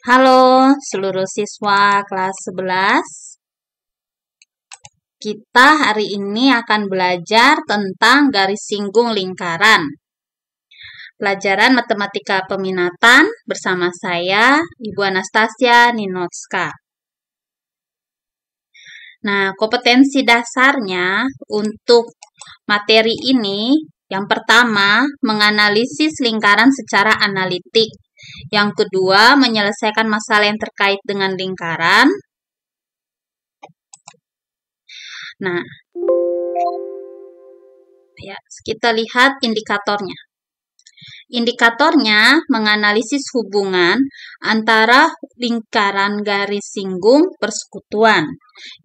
Halo seluruh siswa kelas 11. Kita hari ini akan belajar tentang garis singgung lingkaran. Pelajaran Matematika Peminatan bersama saya, Ibu Anastasia Ninotska. Nah, kompetensi dasarnya untuk materi ini, yang pertama, menganalisis lingkaran secara analitik. Yang kedua, menyelesaikan masalah yang terkait dengan lingkaran. Nah, ya, kita lihat indikatornya. Indikatornya menganalisis hubungan antara lingkaran garis singgung persekutuan.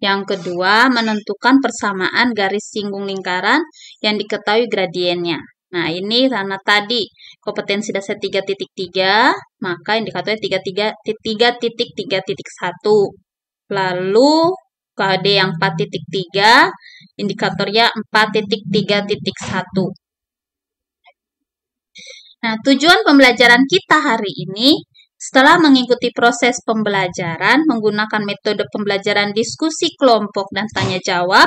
Yang kedua, menentukan persamaan garis singgung lingkaran yang diketahui gradiennya. Nah, ini karena tadi kompetensi dasar 3.3, maka indikatornya 3.3.1. Lalu KD yang 4.3, indikatornya 4.3.1. Nah, tujuan pembelajaran kita hari ini, setelah mengikuti proses pembelajaran menggunakan metode pembelajaran diskusi kelompok dan tanya jawab,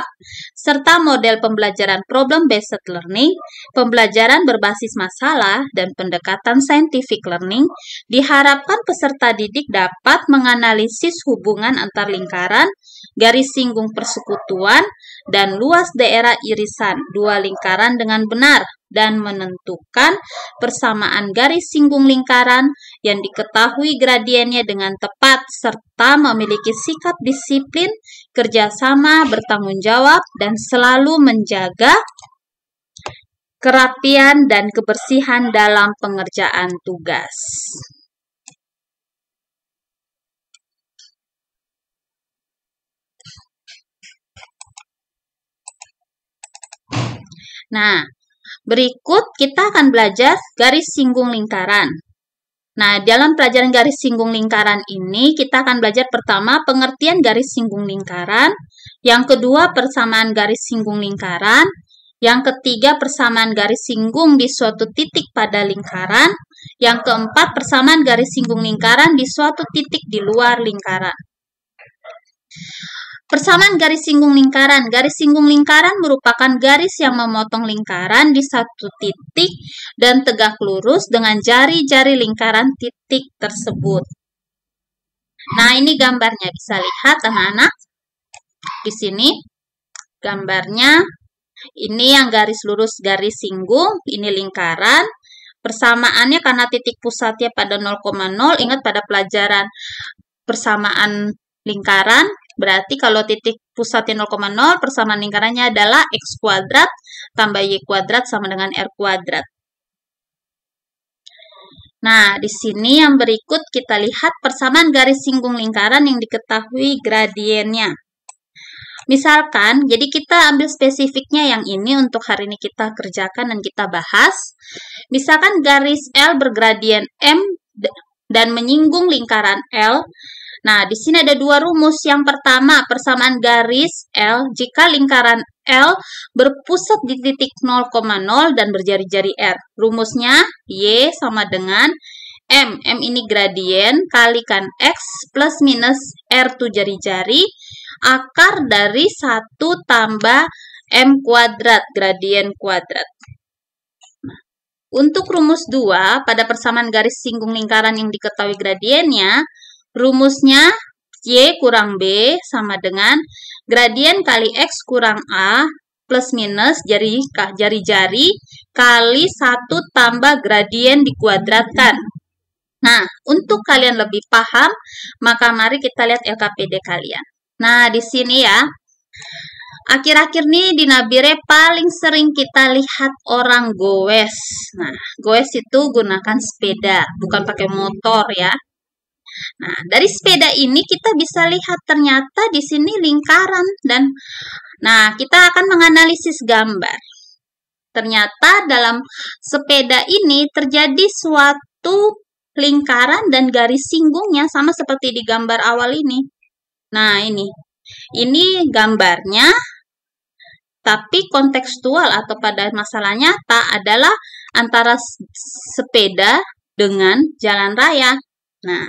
serta model pembelajaran problem-based learning, pembelajaran berbasis masalah, dan pendekatan scientific learning, diharapkan peserta didik dapat menganalisis hubungan antar lingkaran, garis singgung persekutuan, dan luas daerah irisan dua lingkaran dengan benar, dan menentukan persamaan garis singgung lingkaran yang diketahui gradiennya dengan tepat, serta memiliki sikap disiplin, kerjasama, bertanggung jawab, dan selalu menjaga kerapian dan kebersihan dalam pengerjaan tugas. Nah, berikut kita akan belajar garis singgung lingkaran. Nah, dalam pelajaran garis singgung lingkaran ini, kita akan belajar pertama pengertian garis singgung lingkaran, yang kedua persamaan garis singgung lingkaran, yang ketiga persamaan garis singgung di suatu titik pada lingkaran, yang keempat persamaan garis singgung lingkaran di suatu titik di luar lingkaran. Persamaan garis singgung lingkaran. Garis singgung lingkaran merupakan garis yang memotong lingkaran di satu titik dan tegak lurus dengan jari-jari lingkaran titik tersebut. Nah, ini gambarnya. Bisa lihat anak-anak. Di sini gambarnya. Ini yang garis lurus garis singgung. Ini lingkaran. Persamaannya karena titik pusatnya pada 0,0. Ingat pada pelajaran persamaan lingkaran. Berarti kalau titik pusatnya 0,0, persamaan lingkarannya adalah X kuadrat tambah Y kuadrat sama dengan R kuadrat. Nah, di sini yang berikut kita lihat persamaan garis singgung lingkaran yang diketahui gradiennya. Misalkan, jadi kita ambil spesifiknya yang ini untuk hari ini kita kerjakan dan kita bahas. Misalkan garis L bergradien M dan menyinggung lingkaran L. Nah, di sini ada dua rumus. Yang pertama, persamaan garis L jika lingkaran L berpusat di titik 0,0 dan berjari-jari R. Rumusnya Y sama dengan M. M ini gradien kalikan X plus minus R itu jari-jari akar dari 1 tambah M kuadrat, gradien kuadrat. Nah, untuk rumus 2, pada persamaan garis singgung lingkaran yang diketahui gradiennya, rumusnya Y kurang B sama dengan gradien kali X kurang A plus minus jari-jari kali 1 tambah gradien dikuadratkan. Nah, untuk kalian lebih paham, maka mari kita lihat LKPD kalian. Nah, di sini ya, akhir-akhir ini di Nabire paling sering kita lihat orang goes. Nah, goes itu gunakan sepeda, bukan pakai motor ya. Nah, dari sepeda ini kita bisa lihat ternyata di sini lingkaran dan kita akan menganalisis gambar. Ternyata dalam sepeda ini terjadi suatu lingkaran dan garis singgungnya sama seperti di gambar awal ini. Nah, ini gambarnya, tapi kontekstual atau pada masalah nyata adalah antara sepeda dengan jalan raya. Nah,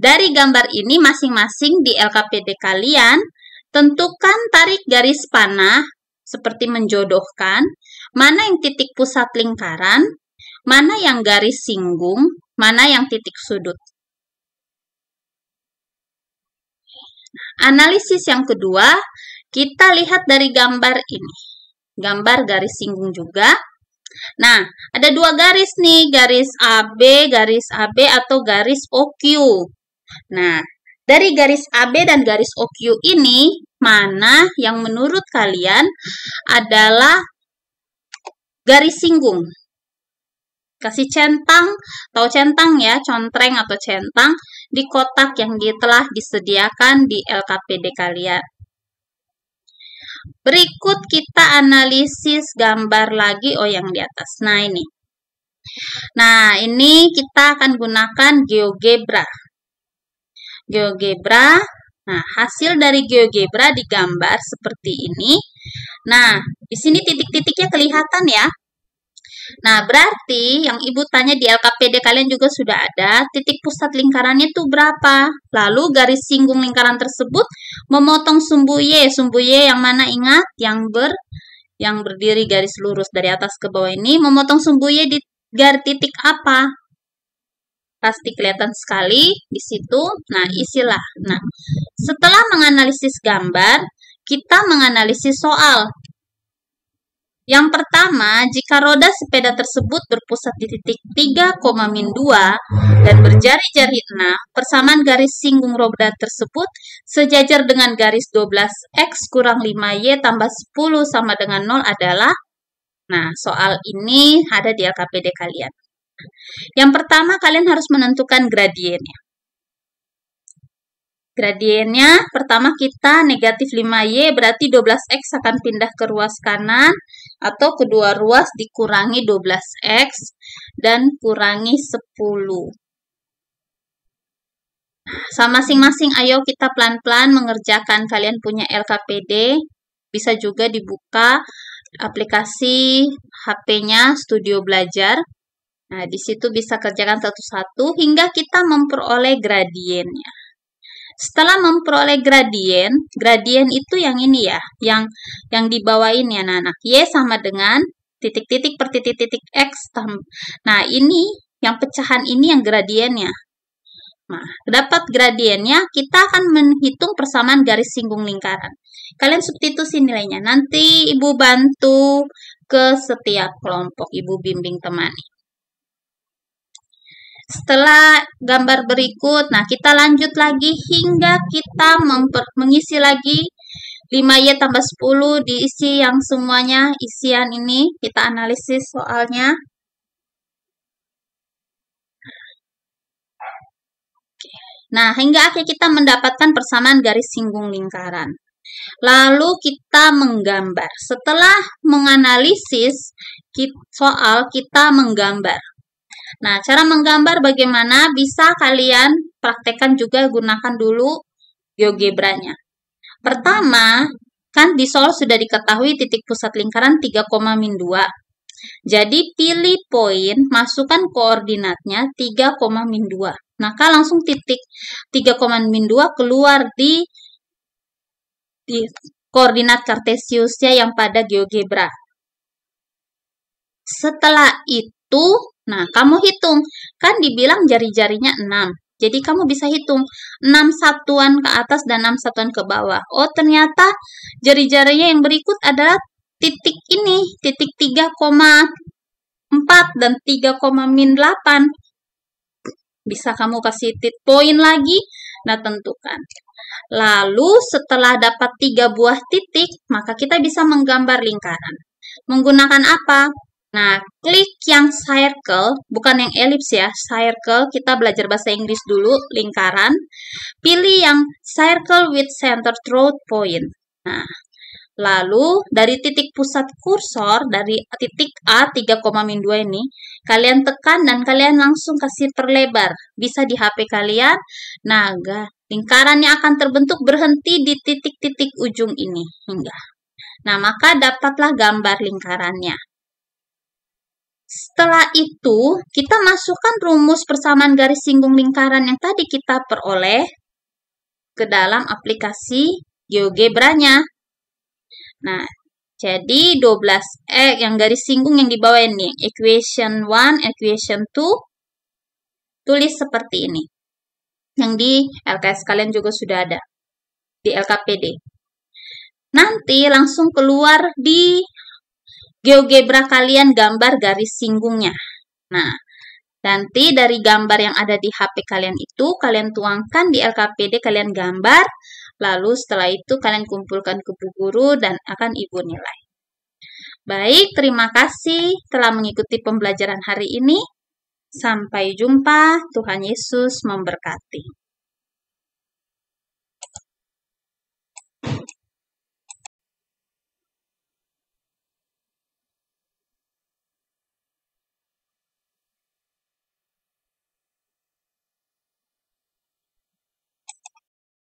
Dari gambar ini masing-masing di LKPD kalian, tentukan tarik garis panah seperti menjodohkan, mana yang titik pusat lingkaran, mana yang garis singgung, mana yang titik sudut. Analisis yang kedua, kita lihat dari gambar ini. Gambar garis singgung juga. Nah, ada dua garis nih, garis AB atau garis OQ. Nah, dari garis AB dan garis OQ ini, mana yang menurut kalian adalah garis singgung? Kasih centang, tahu centang ya, contreng atau centang di kotak yang telah disediakan di LKPD kalian. Berikut kita analisis gambar lagi, yang di atas. Nah, ini. Nah, ini kita akan gunakan GeoGebra. GeoGebra, nah hasil dari GeoGebra digambar seperti ini. Nah, di sini titik-titiknya kelihatan ya. Nah, berarti yang Ibu tanya di LKPD kalian juga sudah ada, titik pusat lingkarannya itu berapa? Lalu garis singgung lingkaran tersebut memotong sumbu Y. Sumbu Y yang mana ingat? Yang berdiri garis lurus dari atas ke bawah ini, memotong sumbu Y di garis titik apa? Pasti kelihatan sekali di situ. Nah, isilah. Nah, setelah menganalisis gambar, kita menganalisis soal. Yang pertama, jika roda sepeda tersebut berpusat di titik 3,-2 dan berjari-jari 6, persamaan garis singgung roda tersebut sejajar dengan garis 12x kurang 5y tambah 10 sama dengan 0 adalah, nah soal ini ada di LKPD kalian. Yang pertama, kalian harus menentukan gradiennya. Gradiennya, pertama kita negatif 5y, berarti 12x akan pindah ke ruas kanan, atau kedua ruas dikurangi 12x, dan kurangi 10. Sama masing-masing, ayo kita pelan-pelan mengerjakan. Kalian punya LKPD, bisa juga dibuka aplikasi HP-nya Studio Belajar. Nah, di situ bisa kerjakan satu-satu hingga kita memperoleh gradiennya. Setelah memperoleh gradien itu yang ini ya, yang di bawah ini ya anak-anak. Y sama dengan titik-titik per titik-titik X. Nah, ini yang pecahan ini yang gradiennya. Nah, dapat gradiennya, kita akan menghitung persamaan garis singgung lingkaran. Kalian substitusi nilainya. Nanti Ibu bantu ke setiap kelompok, Ibu bimbing temani. Setelah gambar berikut, nah kita lanjut lagi hingga kita mengisi lagi 5y tambah 10 diisi yang semuanya isian ini. Kita analisis soalnya. Nah, hingga akhir kita mendapatkan persamaan garis singgung lingkaran. Lalu kita menggambar. Setelah menganalisis soal, kita menggambar. Nah, cara menggambar bagaimana? Bisa kalian praktekkan juga, gunakan dulu GeoGebra-nya. Pertama, kan di soal sudah diketahui titik pusat lingkaran 3,-2. Jadi, pilih poin, masukkan koordinatnya 3,-2. Maka langsung titik 3,-2 keluar di koordinat Kartesiusnya yang pada GeoGebra. Setelah itu, nah, kamu hitung. Kan dibilang jari-jarinya 6. Jadi, kamu bisa hitung 6 satuan ke atas dan 6 satuan ke bawah. Oh, ternyata jari-jarinya yang berikut adalah titik ini. Titik 3,4 dan 3,-8. Bisa kamu kasih poin lagi. Nah, tentukan. Lalu, setelah dapat 3 buah titik, maka kita bisa menggambar lingkaran. Menggunakan apa? Nah, klik yang circle, bukan yang elips ya, circle. Kita belajar bahasa Inggris dulu, lingkaran. Pilih yang circle with center through point. Nah, lalu dari titik pusat kursor, dari titik A 3,-2 ini, kalian tekan dan kalian langsung kasih perlebar. Bisa di HP kalian. Nah, lingkarannya akan terbentuk berhenti di titik-titik ujung ini. Hingga. Nah, maka dapatlah gambar lingkarannya. Setelah itu, kita masukkan rumus persamaan garis singgung lingkaran yang tadi kita peroleh ke dalam aplikasi GeoGebra-nya. Nah, jadi 12x yang garis singgung yang di bawah ini, equation 1, equation 2, tulis seperti ini. Yang di LKS kalian juga sudah ada, di LKPD. Nanti langsung keluar di GeoGebra kalian gambar garis singgungnya. Nah, nanti dari gambar yang ada di HP kalian itu, kalian tuangkan di LKPD, kalian gambar, lalu setelah itu kalian kumpulkan ke Bu Guru dan akan Ibu nilai. Baik, terima kasih telah mengikuti pembelajaran hari ini. Sampai jumpa, Tuhan Yesus memberkati.